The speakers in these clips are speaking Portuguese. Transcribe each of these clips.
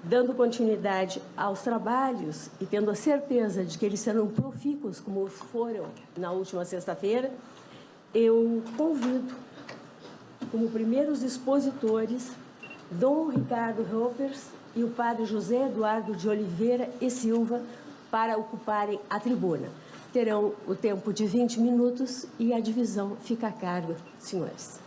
Dando continuidade aos trabalhos e tendo a certeza de que eles serão profícuos, como foram na última sexta-feira, eu convido, como primeiros expositores, Dom Ricardo Ropers e o padre José Eduardo de Oliveira e Silva para ocuparem a tribuna. Terão o tempo de 20 minutos e a divisão fica a cargo, senhores.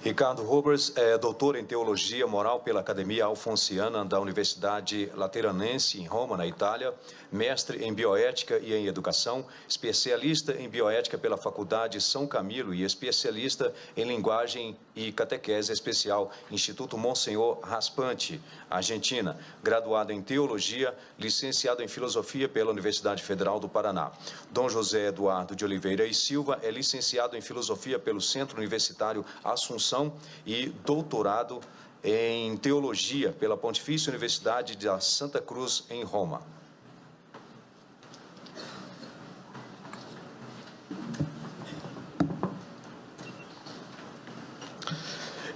Ricardo Ropers é doutor em Teologia Moral pela Academia Alfonsiana da Universidade Lateranense, em Roma, na Itália, mestre em Bioética e em Educação, especialista em Bioética pela Faculdade São Camilo e especialista em Linguagem e Catequese Especial, Instituto Monsenhor Raspante, Argentina, graduado em Teologia, licenciado em Filosofia pela Universidade Federal do Paraná. Dom José Eduardo de Oliveira e Silva é licenciado em Filosofia pelo Centro Universitário Assunção e doutorado em Teologia pela Pontifícia Universidade da Santa Cruz, em Roma.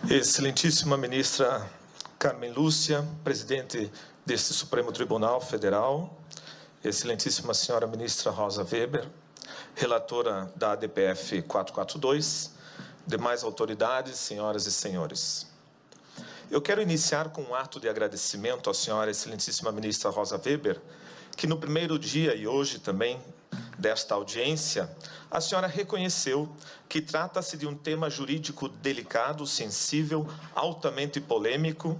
Excelentíssima ministra Carmen Lúcia, presidente deste Supremo Tribunal Federal, excelentíssima senhora ministra Rosa Weber, relatora da ADPF 442, demais autoridades, senhoras e senhores. Eu quero iniciar com um ato de agradecimento à senhora excelentíssima ministra Rosa Weber, que no primeiro dia e hoje também desta audiência, a senhora reconheceu que trata-se de um tema jurídico delicado, sensível, altamente polêmico,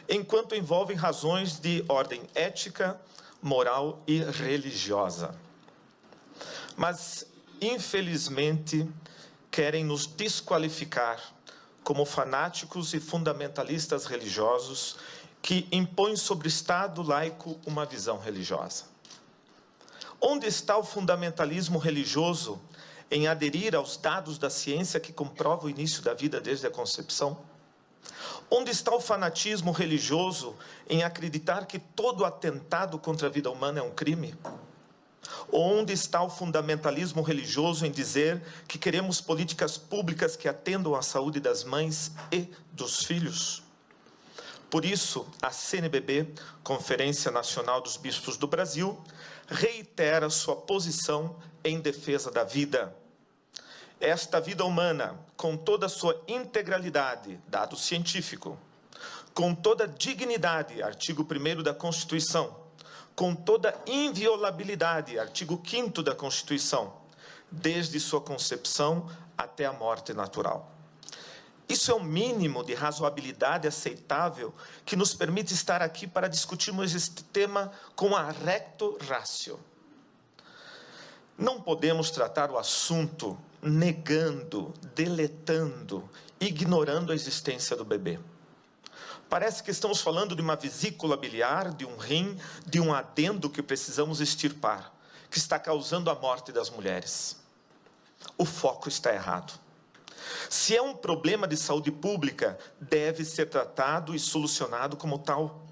enquanto envolve razões de ordem ética, moral e religiosa. Mas, infelizmente, querem nos desqualificar como fanáticos e fundamentalistas religiosos que impõem sobre o Estado laico uma visão religiosa. Onde está o fundamentalismo religioso em aderir aos dados da ciência que comprovam o início da vida desde a concepção? Onde está o fanatismo religioso em acreditar que todo atentado contra a vida humana é um crime? Onde está o fundamentalismo religioso em dizer que queremos políticas públicas que atendam à saúde das mães e dos filhos? Por isso, a CNBB, Conferência Nacional dos Bispos do Brasil, reitera sua posição em defesa da vida. Esta vida humana, com toda a sua integralidade, dado científico, com toda a dignidade, artigo 1º da Constituição, com toda inviolabilidade, artigo 5º da Constituição, desde sua concepção até a morte natural. Isso é o mínimo de razoabilidade aceitável que nos permite estar aqui para discutirmos este tema com a recto ratio. Não podemos tratar o assunto negando, deletando, ignorando a existência do bebê. Parece que estamos falando de uma vesícula biliar, de um rim, de um adendo que precisamos extirpar, que está causando a morte das mulheres. O foco está errado. Se é um problema de saúde pública, deve ser tratado e solucionado como tal.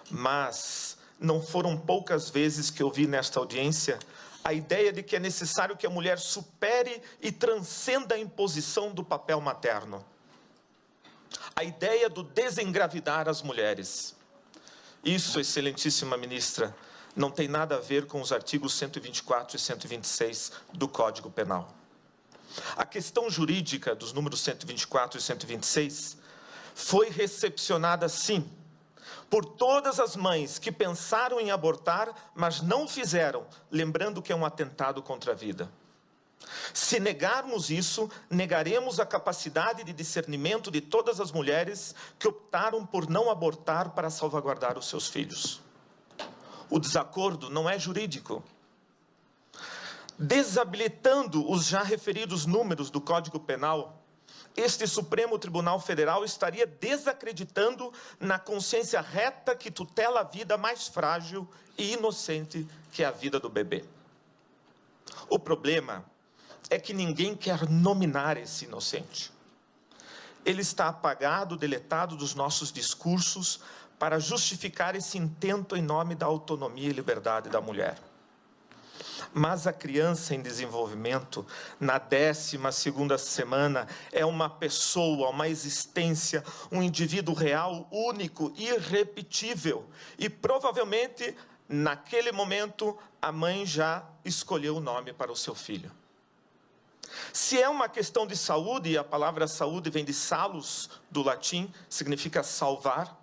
Mas não foram poucas vezes que eu vi nesta audiência a ideia de que é necessário que a mulher supere e transcenda a imposição do papel materno. A ideia do desengravidar as mulheres. Isso, excelentíssima ministra, não tem nada a ver com os artigos 124 e 126 do Código Penal. A questão jurídica dos números 124 e 126 foi recepcionada, sim, por todas as mães que pensaram em abortar, mas não fizeram, lembrando que é um atentado contra a vida. Se negarmos isso, negaremos a capacidade de discernimento de todas as mulheres que optaram por não abortar para salvaguardar os seus filhos. O desacordo não é jurídico. Desabilitando os já referidos números do Código Penal, este Supremo Tribunal Federal estaria desacreditando na consciência reta que tutela a vida mais frágil e inocente que é a vida do bebê. O problema é que ninguém quer nominar esse inocente. Ele está apagado, deletado dos nossos discursos para justificar esse intento em nome da autonomia e liberdade da mulher. Mas a criança em desenvolvimento, na 12ª semana, é uma pessoa, uma existência, um indivíduo real, único, irrepetível. E provavelmente, naquele momento, a mãe já escolheu o nome para o seu filho. Se é uma questão de saúde, e a palavra saúde vem de salus, do latim, significa salvar,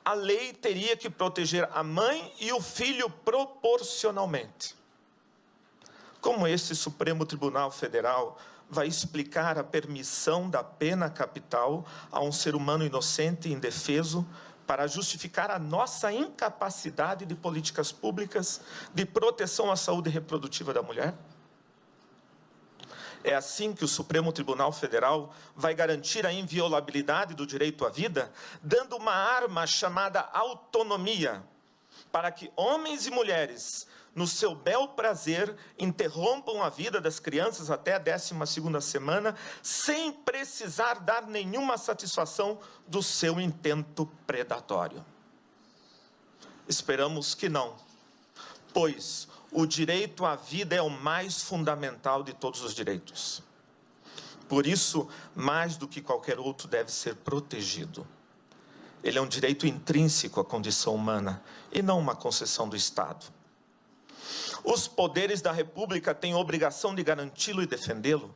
a lei teria que proteger a mãe e o filho proporcionalmente. Como esse Supremo Tribunal Federal vai explicar a permissão da pena capital a um ser humano inocente e indefeso para justificar a nossa incapacidade de políticas públicas de proteção à saúde reprodutiva da mulher? É assim que o Supremo Tribunal Federal vai garantir a inviolabilidade do direito à vida, dando uma arma chamada autonomia, para que homens e mulheres, no seu bel prazer, interrompam a vida das crianças até a 12ª semana, sem precisar dar nenhuma satisfação do seu intento predatório. Esperamos que não, pois o direito à vida é o mais fundamental de todos os direitos. Por isso, mais do que qualquer outro, deve ser protegido. Ele é um direito intrínseco à condição humana e não uma concessão do Estado. Os poderes da República têm a obrigação de garanti-lo e defendê-lo.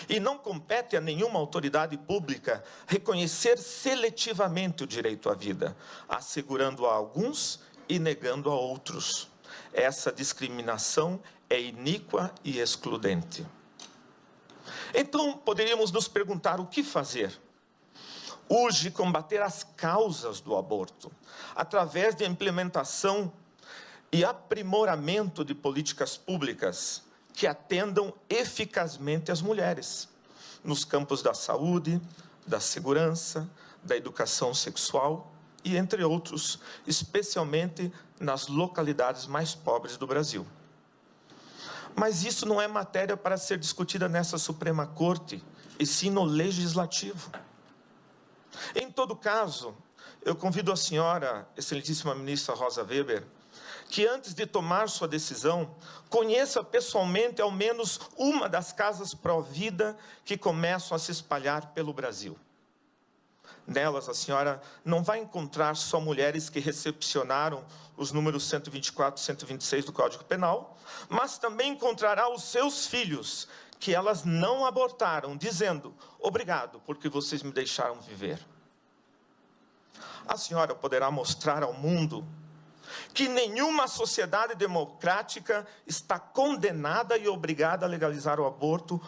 E não compete a nenhuma autoridade pública reconhecer seletivamente o direito à vida, assegurando a alguns e negando a outros. Essa discriminação é iníqua e excludente. Então, poderíamos nos perguntar o que fazer? Urge combater as causas do aborto, através da implementação e aprimoramento de políticas públicas que atendam eficazmente as mulheres, nos campos da saúde, da segurança, da educação sexual e entre outros, especialmente nas localidades mais pobres do Brasil. Mas isso não é matéria para ser discutida nessa Suprema Corte, e sim no Legislativo. Em todo caso, eu convido a senhora, excelentíssima ministra Rosa Weber, que antes de tomar sua decisão, conheça pessoalmente ao menos uma das casas pró-vida que começam a se espalhar pelo Brasil. Nelas, a senhora não vai encontrar só mulheres que recepcionaram os números 124 e 126 do Código Penal, mas também encontrará os seus filhos, que elas não abortaram, dizendo: obrigado, porque vocês me deixaram viver. A senhora poderá mostrar ao mundo que nenhuma sociedade democrática está condenada e obrigada a legalizar o aborto